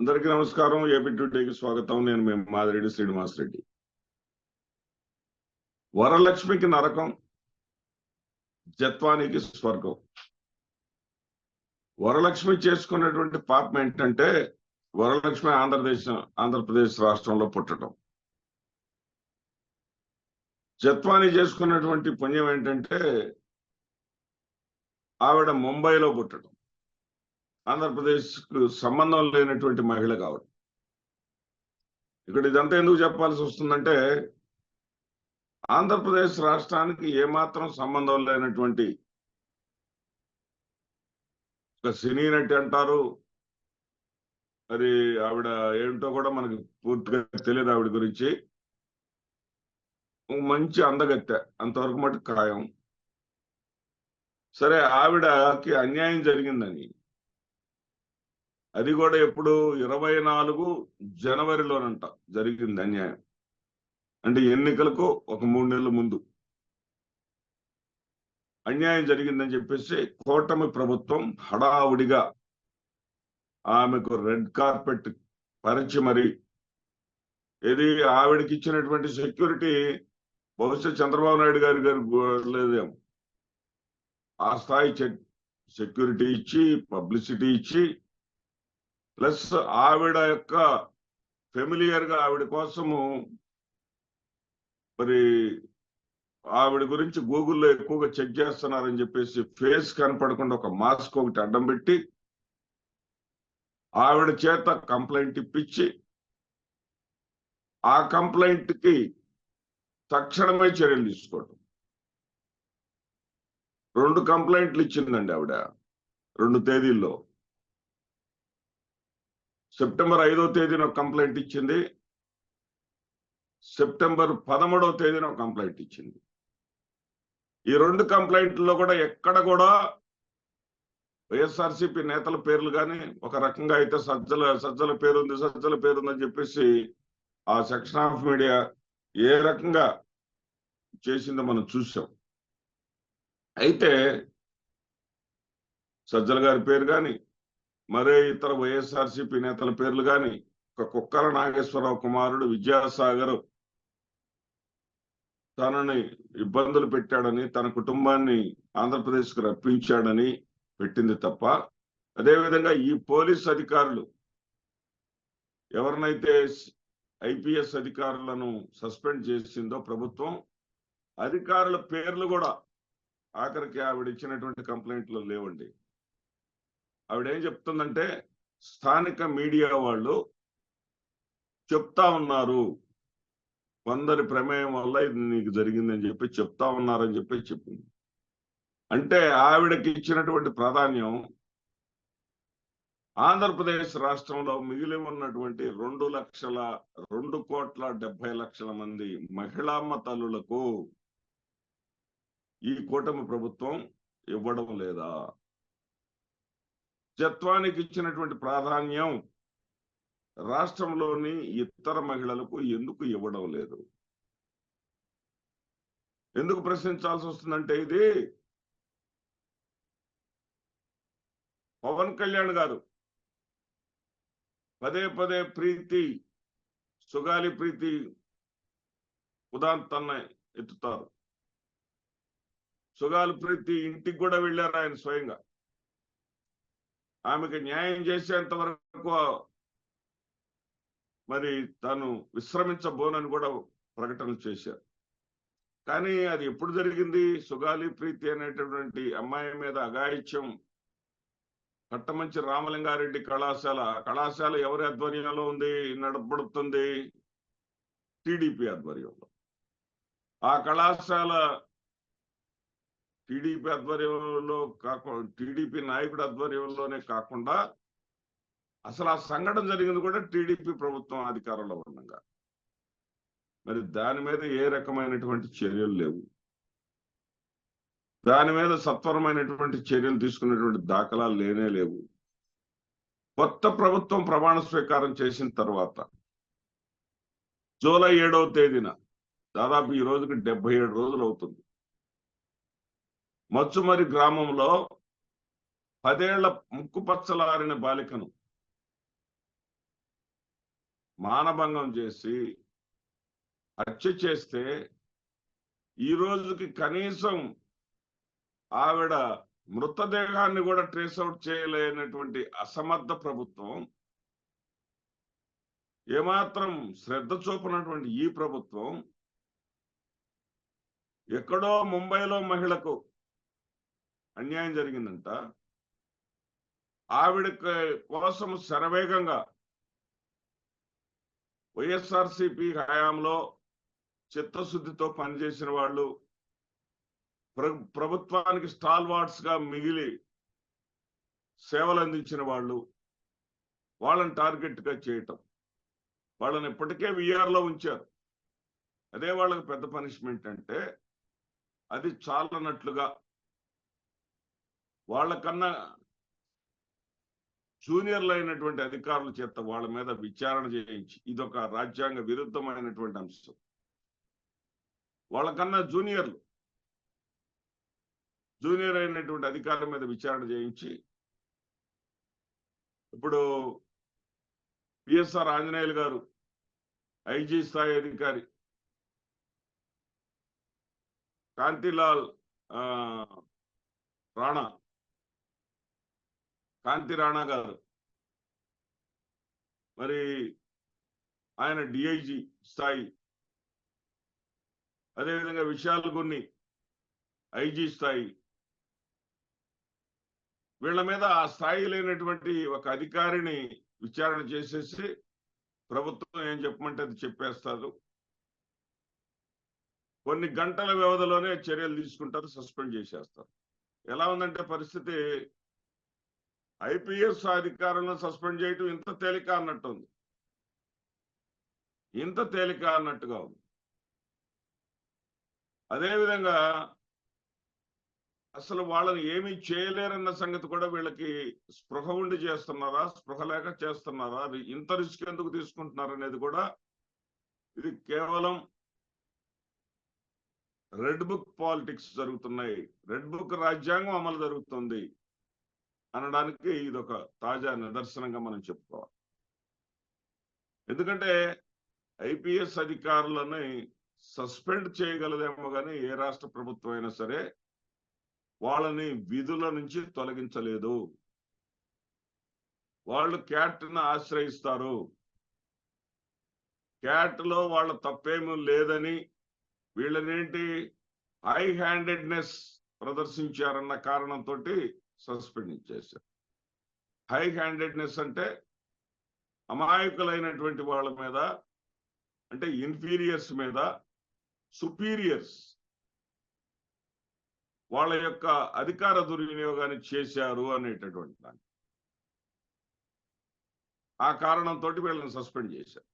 అందరికీ నమస్కారం. ఏపీ టుడేకి స్వాగతం. నేను మీ మాదిరెడ్డి శ్రీనివాస్ రెడ్డి. వరలక్ష్మికి నరకం, జత్వానికి స్వర్గం. వరలక్ష్మి చేసుకున్నటువంటి పాపం ఏంటంటే వరలక్ష్మి ఆంధ్రప్రదేశ్ రాష్ట్రంలో పుట్టడం. జత్వాని చేసుకున్నటువంటి పుణ్యం ఏంటంటే ఆవిడ ముంబైలో పుట్టడం. ఆంధ్రప్రదేశ్ కు సంబంధం లేనటువంటి మహిళ కావడం. ఇక్కడ ఇదంతా ఎందుకు చెప్పాల్సి వస్తుందంటే ఆంధ్రప్రదేశ్ రాష్ట్రానికి ఏమాత్రం సంబంధం లేనటువంటి ఒక సినీ నటి అంటారు. మరి ఆవిడ ఏంటో కూడా మనకి పూర్తిగా తెలియదు ఆవిడ గురించి. మంచి అందగత్తె, అంతవరకు మటు ఖాయం. సరే, ఆవిడకి అన్యాయం జరిగిందని, అది కూడా ఎప్పుడు 24 జనవరిలోనంట జరిగింది అన్యాయం. అంటే ఎన్నికలకు ఒక 3 నెలల ముందు అన్యాయం జరిగిందని చెప్పేసి కూటమి ప్రభుత్వం హడావుడిగా ఆమెకు రెడ్ కార్పెట్ పరిచి మరి ఆవిడకి ఇచ్చినటువంటి సెక్యూరిటీ బహుశా చంద్రబాబు నాయుడు గారి లేదేమో. ఆ స్థాయి సెక్యూరిటీ ఇచ్చి, పబ్లిసిటీ ఇచ్చి, ప్లస్ ఆవిడ యొక్క ఫెమిలియర్ గా ఆవిడ కోసము మరి ఆవిడ గురించి గూగుల్లో ఎక్కువగా చెక్ చేస్తున్నారని చెప్పేసి ఫేస్ కనపడకుండా ఒక మాస్క్ ఒకటి అడ్డం పెట్టి ఆవిడ చేత కంప్లైంట్ ఇప్పించి ఆ కంప్లైంట్ కి తక్షణమే చర్యలు తీసుకోవడం. 2 కంప్లైంట్లు ఇచ్చిందండి ఆవిడ 2 తేదీల్లో. సెప్టెంబర్ 5వ తేదీన ఒక కంప్లైంట్ ఇచ్చింది, సెప్టెంబర్ 13వ తేదీన ఒక కంప్లైంట్ ఇచ్చింది. ఈ 2 కంప్లైంట్లలో కూడా ఎక్కడ కూడా వైఎస్ఆర్సీపీ నేతల పేర్లు కానీ, ఒక రకంగా అయితే సజ్జల పేరుందని చెప్పేసి ఆ సెక్షన్ ఆఫ్ మీడియా ఏ రకంగా చేసిందో మనం చూసాం. అయితే సజ్జల గారి పేరు కానీ, మరే ఇతర వైఎస్ఆర్సీపీ నేతల పేర్లు కానీ, ఒక కుక్కల నాగేశ్వరరావు కుమారుడు విద్యాసాగర్ తనని ఇబ్బందులు పెట్టాడని, తన కుటుంబాన్ని ఆంధ్రప్రదేశ్కు రప్పించాడని పెట్టింది తప్ప, అదేవిధంగా ఈ పోలీస్ అధికారులు ఎవరినైతే ఐపీఎస్ అధికారులను సస్పెండ్ చేసిందో ప్రభుత్వం, అధికారుల పేర్లు కూడా ఆఖరికి ఆవిడ ఇచ్చినటువంటి కంప్లైంట్లు లేవండి. ఆవిడ ఏం చెప్తుందంటే, స్థానిక మీడియా వాళ్ళు చెప్తా ఉన్నారు, కొందరి ప్రమేయం వల్ల ఇది నీకు జరిగిందని చెప్పి చెప్తా ఉన్నారని చెప్పి చెప్పింది. అంటే ఆవిడకి ఇచ్చినటువంటి ప్రాధాన్యం ఆంధ్రప్రదేశ్ రాష్ట్రంలో మిగిలి ఉన్నటువంటి 2,70,00,000 మంది మహిళామ్మ తల్లులకు ఈ కూటమి ప్రభుత్వం ఇవ్వడం లేదా? జత్వానికి ఇచ్చినటువంటి ప్రాధాన్యం రాష్ట్రంలోని ఇతర మహిళలకు ఎందుకు ఇవ్వడం లేదు? ఎందుకు ప్రశ్నించాల్సి వస్తుందంటే, ఇది పవన్ కళ్యాణ్ గారు పదే పదే సుగాలి ప్రీతి ఉదాంతాన్ని ఎత్తుతారు. సుగాలి ప్రీతి ఇంటికి కూడా వెళ్ళారు ఆయన స్వయంగా. ఆమెకు న్యాయం చేసేంత వరకు మరి తాను విశ్రమించబోనని కూడా ప్రకటనలు చేశారు. కానీ అది ఎప్పుడు జరిగింది? సుగాలి ప్రీతి అనేటటువంటి అమ్మాయి మీద అఘాయిత్యం కట్టమంచి రామలింగారెడ్డి కళాశాల ఎవరి ఆధ్వర్యంలో ఉంది, నడపబడుతుంది? టీడీపీ ఆధ్వర్యంలో. ఆ కళాశాల టీడీపీ ఆధ్వర్యంలో కాకుండా, టీడీపీ నాయకుడి ఆధ్వర్యంలోనే కాకుండా, అసలు ఆ సంఘటన జరిగింది కూడా టీడీపీ ప్రభుత్వం అధికారంలో ఉండగా. మరి దాని మీద ఏ రకమైనటువంటి చర్యలు లేవు. దాని మీద సత్వరమైనటువంటి చర్యలు తీసుకునేటువంటి దాఖలాలు లేవు. కొత్త ప్రభుత్వం ప్రమాణ స్వీకారం చేసిన తర్వాత జూలై 7వ తేదీన, దాదాపు ఈ రోజుకి 77 రోజులు అవుతుంది, మచ్చుమరి గ్రామంలో 10 ఏళ్ల ముక్కుపచ్చలారిన బాలికను మానభంగం చేసి హత్య చేస్తే ఈ రోజుకి కనీసం ఆవిడ మృతదేహాన్ని కూడా ట్రేస్ అవుట్ చేయలేనటువంటి అసమర్థ ప్రభుత్వం, ఏమాత్రం శ్రద్ధ చూపనటువంటి ఈ ప్రభుత్వం ఎక్కడో ముంబైలో మహిళకు అన్యాయం జరిగిందంట, ఆవిడ కోసం శరవేగంగా వైఎస్ఆర్సీపీ హయాంలో చిత్తశుద్ధితో పనిచేసిన వాళ్ళు, ప్రభుత్వానికి స్టాల్ వార్డ్స్ గా మిగిలి సేవలు అందించిన వాళ్ళు, వాళ్ళని టార్గెట్ గా చేయటం, వాళ్ళని ఇప్పటికే విఆర్లో ఉంచారు. అదే వాళ్ళకి పెద్ద పనిష్మెంట్ అంటే అది చాలనట్లుగా వాళ్ళకన్నా జూనియర్లు అయినటువంటి అధికారుల చేత వాళ్ళ మీద విచారణ చేయించి, ఇదొక రాజ్యాంగ విరుద్ధమైనటువంటి అంశం. వాళ్ళకన్నా జూనియర్ అయినటువంటి అధికారుల మీద విచారణ చేయించి, ఇప్పుడు పిఎస్ఆర్ ఆంజనేయులు గారు ఐజీ స్థాయి అధికారి, కాంతిలాల్ కాంతి రాణా గారు, మరి ఆయన డిఐజీ స్థాయి, అదేవిధంగా విశాల్ గున్ని ఐజీ స్థాయి, వీళ్ళ మీద ఆ స్థాయి లేనటువంటి ఒక అధికారిని విచారణ చేసేసి ప్రభుత్వం ఏం చెప్పమంటే అది చెప్పేస్తారు. కొన్ని గంటల వ్యవధిలోనే చర్యలు తీసుకుంటారు, సస్పెండ్ చేసేస్తారు. ఎలా ఉందంటే పరిస్థితి, ఐపీఎస్ అధికారులను సస్పెండ్ చేయటం ఇంత తేలిక అన్నట్టుంది, ఇంత తేలిక అన్నట్టుగా ఉంది. అదేవిధంగా అసలు వాళ్ళని ఏమీ చేయలేరన్న సంగతి కూడా వీళ్ళకి స్పృహ ఉండి చేస్తున్నారా, స్పృహ లేక చేస్తున్నారా, అది ఇంత రిస్క్ ఎందుకు తీసుకుంటున్నారు అనేది కూడా, ఇది కేవలం రెడ్ బుక్ పాలిటిక్స్ జరుగుతున్నాయి, రెడ్ బుక్ రాజ్యాంగం అమలు జరుగుతుంది అనడానికి ఇదొక తాజా నిదర్శనంగా మనం చెప్పుకోవాలి. ఎందుకంటే ఐపీఎస్ అధికారులని సస్పెండ్ చేయగలదేమో కానీ ఏ రాష్ట్ర ప్రభుత్వం అయినా సరే వాళ్ళని విధుల నుంచి తొలగించలేదు. వాళ్ళు క్యాట్ను ఆశ్రయిస్తారు, క్యాట్ లో వాళ్ళ తప్పేమీ లేదని వీళ్ళనేంటి హై హ్యాండెడ్నెస్ ప్రదర్శించారన్న కారణంతో సస్పెండ్ చేశారు. హై హ్యాండెడ్నెస్ అంటే అమాయకులైనటువంటి వాళ్ళ మీద, అంటే ఇన్ఫీరియర్స్ మీద సుపీరియర్స్ వాళ్ళ యొక్క అధికార దుర్వినియోగాన్ని చేశారు అనేటటువంటి దాన్ని, ఆ కారణంతో వీళ్ళని సస్పెండ్ చేశారు.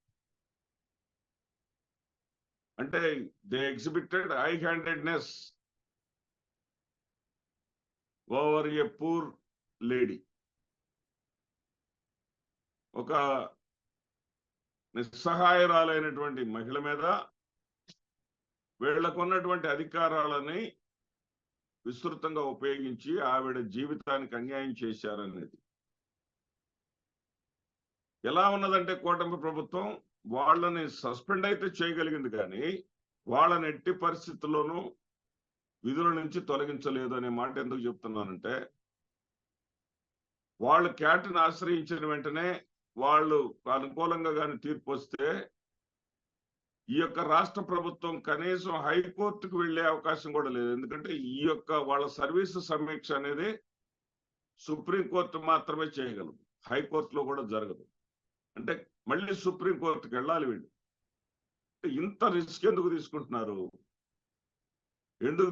అంటే they exhibited high handedness over a poor lady. ఒక నిస్సహాయరాలైనటువంటి మహిళ మీద వీళ్లకున్నటువంటి అధికారాలని విస్తృతంగా ఉపయోగించి ఆవిడ జీవితానికి అన్యాయం చేశారనేది ఎలా ఉన్నదంటే, కూటమి ప్రభుత్వం వాళ్ళని సస్పెండ్ అయితే చేయగలిగింది కానీ వాళ్ళని ఎట్టి పరిస్థితుల్లోనూ విధుల నుంచి తొలగించలేదు అనే మాట ఎందుకు చెప్తున్నానంటే, వాళ్ళు క్యాట్ను ఆశ్రయించిన వెంటనే వాళ్ళు అనుకూలంగా కానీ తీర్పు వస్తే ఈ యొక్క రాష్ట్ర ప్రభుత్వం కనీసం హైకోర్టుకు వెళ్లే అవకాశం కూడా లేదు. ఎందుకంటే ఈ యొక్క వాళ్ళ సర్వీసు సమీక్ష అనేది సుప్రీంకోర్టు మాత్రమే చేయగలదు, హైకోర్టులో కూడా జరగదు. అంటే మళ్ళీ సుప్రీంకోర్టుకు వెళ్ళాలి వీళ్ళు. ఇంత రిస్క్ ఎందుకు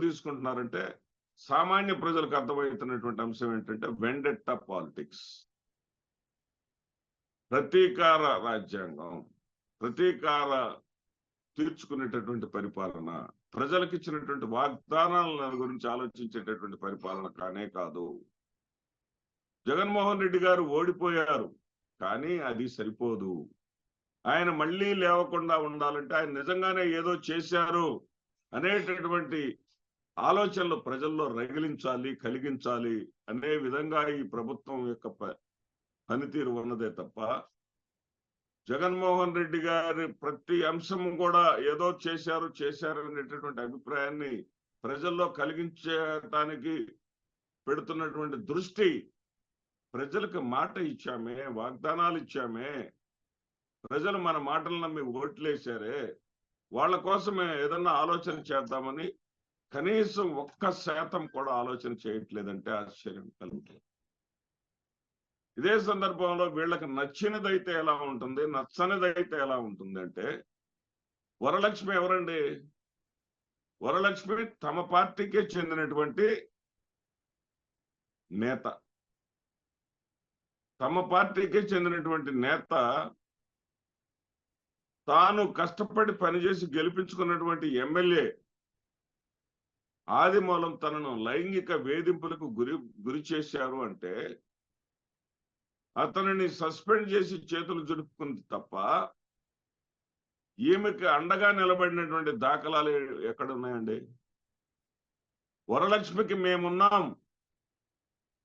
తీసుకుంటున్నారంటే సామాన్య ప్రజలకు అర్థమవుతున్నటువంటి అంశం ఏంటంటే వెండెట్టా పాలిటిక్స్, ప్రతీకార రాజ్యాంగం, ప్రతీకార తీర్చుకునేటటువంటి పరిపాలన, ప్రజలకు ఇచ్చినటువంటి వాగ్దానాల గురించి ఆలోచించేటటువంటి పరిపాలన కానే కాదు. జగన్మోహన్ రెడ్డి గారు ఓడిపోయారు కానీ అది సరిపోదు. ఆయన మళ్ళీ లేవకుండా ఉండాలంటే ఆయన నిజంగానే ఏదో చేశారు అనేటటువంటి ఆలోచనలు ప్రజల్లో కలిగించాలి అనే విధంగా ఈ ప్రభుత్వం యొక్క పనితీరు ఉన్నదే తప్ప జగన్మోహన్ రెడ్డి గారి ప్రతి అంశం కూడా ఏదో చేశారు అనేటటువంటి అభిప్రాయాన్ని ప్రజల్లో కలిగించడానికి పెడుతున్నటువంటి దృష్టి, ప్రజలకు మాట ఇచ్చామే, వాగ్దానాలు ఇచ్చామే, ప్రజలు మన మాటలు నమ్మి ఓట్లేశారే, వాళ్ళ కోసమే ఏదన్నా ఆలోచన చేద్దామని కనీసం 1% కూడా ఆలోచన చేయట్లేదంటే ఆశ్చర్యం కలుగుతుంది. ఇదే సందర్భంలో వీళ్ళకి నచ్చినదైతే ఎలా ఉంటుంది, నచ్చనిదైతే ఎలా ఉంటుంది అంటే, వరలక్ష్మి ఎవరండి? వరలక్ష్మి తమ పార్టీకే చెందినటువంటి నేత. తమ పార్టీకే చెందినటువంటి నేత తాను కష్టపడి పనిచేసి గెలిపించుకున్నటువంటి ఎమ్మెల్యే ఆదిమూలం తనను లైంగిక వేధింపులకు గురి చేశారు అంటే అతనిని సస్పెండ్ చేసి చేతులు జరుపుకుంది తప్ప ఈమెకి అండగా నిలబడినటువంటి దాఖలాలు ఎక్కడున్నాయండి? వరలక్ష్మికి మేమున్నాం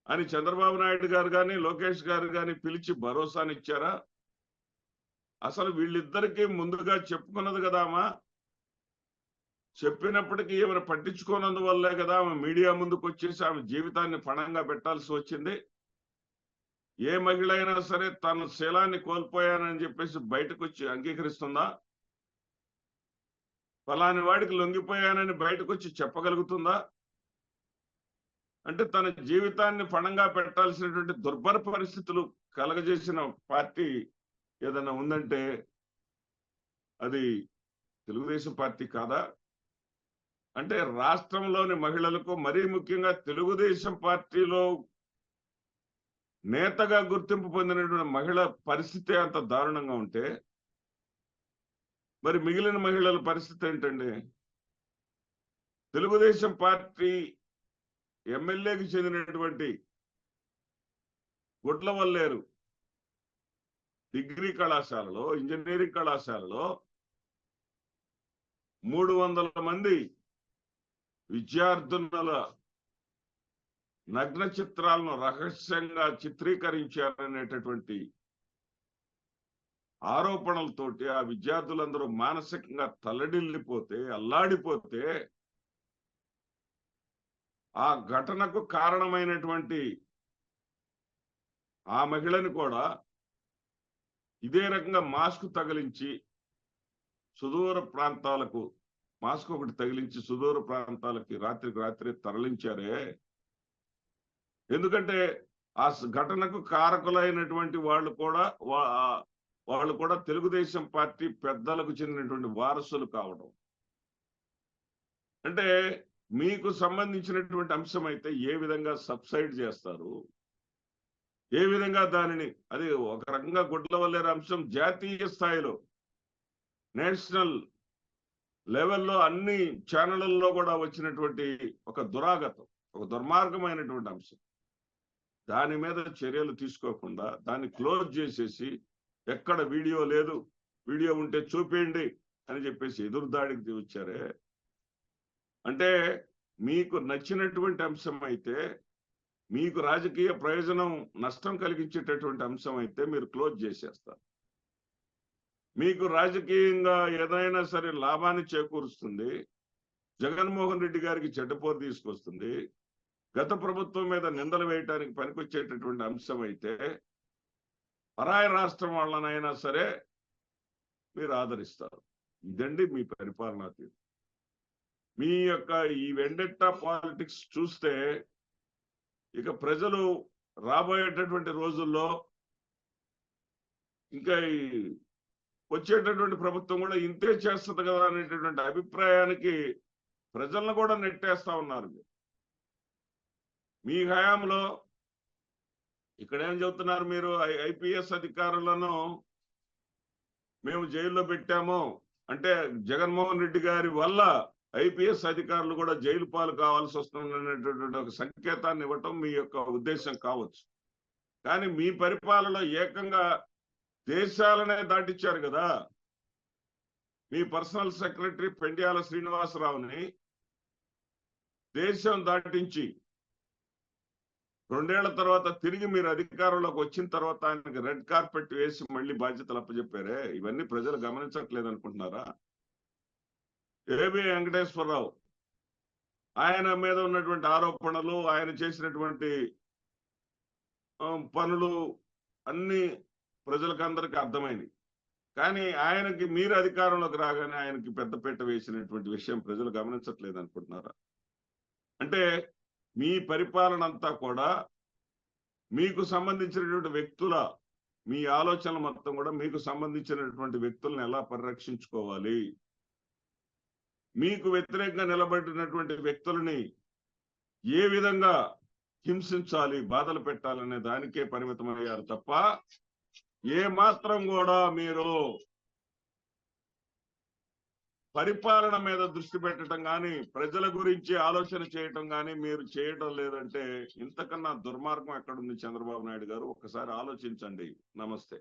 అని చంద్రబాబు నాయుడు గారు కానీ లోకేష్ గారు కానీ పిలిచి భరోసానిచ్చారా? అసలు వీళ్ళిద్దరికీ ముందుగా చెప్పుకున్నది కదా అమ్మా. చెప్పినప్పటికీ ఏమైనా పట్టించుకోనందువల్లే కదా ఆమె మీడియా ముందుకు వచ్చేసి ఆమె జీవితాన్ని పణంగా పెట్టాల్సి వచ్చింది. ఏ మహిళ అయినా సరే తన శీలాన్ని కోల్పోయానని చెప్పేసి బయటకు వచ్చి అంగీకరిస్తుందా? ఫలాని వాడికి లొంగిపోయానని బయటకు వచ్చి చెప్పగలుగుతుందా? అంటే తన జీవితాన్ని పణంగా పెట్టాల్సినటువంటి దుర్భర పరిస్థితులు కలగజేసిన పార్టీ ఏదైనా ఉందంటే అది తెలుగుదేశం పార్టీ కాదా? అంటే రాష్ట్రంలోని మహిళలకు, మరీ ముఖ్యంగా తెలుగుదేశం పార్టీలో నేతగా గుర్తింపు పొందినటువంటి మహిళ పరిస్థితి అంత దారుణంగా ఉంటే మరి మిగిలిన మహిళల పరిస్థితి ఏంటండి? తెలుగుదేశం పార్టీ ఎమ్మెల్యేకి చెందినటువంటి గుడ్లవల్లేరు డిగ్రీ కళాశాలలో, ఇంజనీరింగ్ కళాశాలలో 300 మంది విద్యార్థుల నగ్న చిత్రాలను రహస్యంగా చిత్రీకరించారనేటటువంటి ఆరోపణలతోటి ఆ విద్యార్థులందరూ మానసికంగా తల్లడిల్లిపోతే, అల్లాడిపోతే ఆ ఘటనకు కారణమైనటువంటి ఆ మహిళని కూడా ఇదే రకంగా మాస్క్ తగిలించి సుదూర ప్రాంతాలకు, మాస్క్ ఒకటి తగిలించి సుదూర ప్రాంతాలకి రాత్రికి రాత్రి తరలించారే. ఎందుకంటే ఆ ఘటనకు కారకులైనటువంటి వాళ్ళు కూడా తెలుగుదేశం పార్టీ పెద్దలకు చెందినటువంటి వారసులు కావడం. అంటే మీకు సంబంధించినటువంటి అంశం అయితే ఏ విధంగా సబ్సైడ్ చేస్తారు, ఏ విధంగా దానిని, అది ఒక రకంగా గుడ్లవల్లేరు అంశం జాతీయ స్థాయిలో నేషనల్ లెవెల్లో అన్ని ఛానళ్లలో కూడా వచ్చినటువంటి ఒక దురాగతం, ఒక దుర్మార్గమైనటువంటి అంశం. దాని మీద చర్యలు తీసుకోకుండా దాన్ని క్లోజ్ చేసేసి ఎక్కడ వీడియో లేదు, వీడియో ఉంటే చూపేయండి అని చెప్పేసి ఎదురుదాడికి వచ్చారే. అంటే మీకు నచ్చినటువంటి అంశం అయితే, మీకు రాజకీయ ప్రయోజనం నష్టం కలిగించేటటువంటి అంశం అయితే మీరు క్లోజ్ చేసేస్తారు. మీకు రాజకీయంగా ఏదైనా సరే లాభాన్ని చేకూరుస్తుంది, జగన్మోహన్ రెడ్డి గారికి చెడ్డపోరు తీసుకొస్తుంది, గత ప్రభుత్వం మీద నిందలు వేయటానికి పనికొచ్చేటటువంటి అంశం అయితే పరాయి రాష్ట్రం వాళ్ళనైనా సరే మీరు ఆదరిస్తారు. ఇదండి మీ పరిపాలనా తీరు. మీ యొక్క ఈ వెండెట్టా పాలిటిక్స్ చూస్తే ఇక ప్రజలు రాబోయేటటువంటి రోజుల్లో ఇంకా వచ్చేటటువంటి ప్రభుత్వం కూడా ఇంతే చేస్తుంది కదా అనేటటువంటి అభిప్రాయానికి ప్రజలను కూడా నెట్టేస్తా ఉన్నారు. మీ హయాంలో ఇక్కడేం చెబుతున్నారు మీరు? ఐపీఎస్ అధికారులను మేము జైల్లో పెట్టాము అంటే జగన్మోహన్ రెడ్డి గారి వల్ల ఐపీఎస్ అధికారులు కూడా జైలు పాలు కావాల్సి వస్తుందనేటటువంటి ఒక సంకేతాన్ని ఇవ్వటం మీ యొక్క ఉద్దేశం కావచ్చు. కానీ మీ పరిపాలనలో ఏకంగా దేశాలనే దాటిచ్చారు కదా. మీ పర్సనల్ సెక్రటరీ పెండ్యాల శ్రీనివాసరావుని దేశం దాటించి 2 ఏళ్ల తర్వాత తిరిగి మీరు అధికారంలోకి వచ్చిన తర్వాత ఆయనకి రెడ్ కార్పెట్ వేసి మళ్ళీ బాధ్యతలు అప్పచెప్పారే, ఇవన్నీ ప్రజలు గమనించట్లేదు అనుకుంటున్నారా? ఏబి వెంకటేశ్వరరావు ఆయన మీద ఉన్నటువంటి ఆరోపణలు, ఆయన చేసినటువంటి పనులు అన్ని ప్రజలకు అందరికీ అర్థమైంది. కానీ ఆయనకి మీరు అధికారంలోకి రాగానే ఆయనకి పెద్దపీట వేసినటువంటి విషయం ప్రజలు గమనించట్లేదు అనుకుంటున్నారా? అంటే మీ పరిపాలన అంతా కూడా మీకు సంబంధించినటువంటి వ్యక్తుల, మీ ఆలోచనలు మొత్తం కూడా మీకు సంబంధించినటువంటి వ్యక్తులను ఎలా పరిరక్షించుకోవాలి, మీకు వ్యతిరేకంగా నిలబడినటువంటి వ్యక్తులని ఏ విధంగా హింసించాలి, బాధలు పెట్టాలనే దానికే పరిమితమయ్యారు తప్ప ఏ మాత్రం కూడా మీరు పరిపాలన మీద దృష్టి పెట్టడం కానీ, ప్రజల గురించి ఆలోచన చేయటం కానీ మీరు చేయటం లేదంటే ఇంతకన్నా దుర్మార్గం ఎక్కడుంది చంద్రబాబు నాయుడు గారు? ఒక్కసారి ఆలోచించండి. నమస్తే.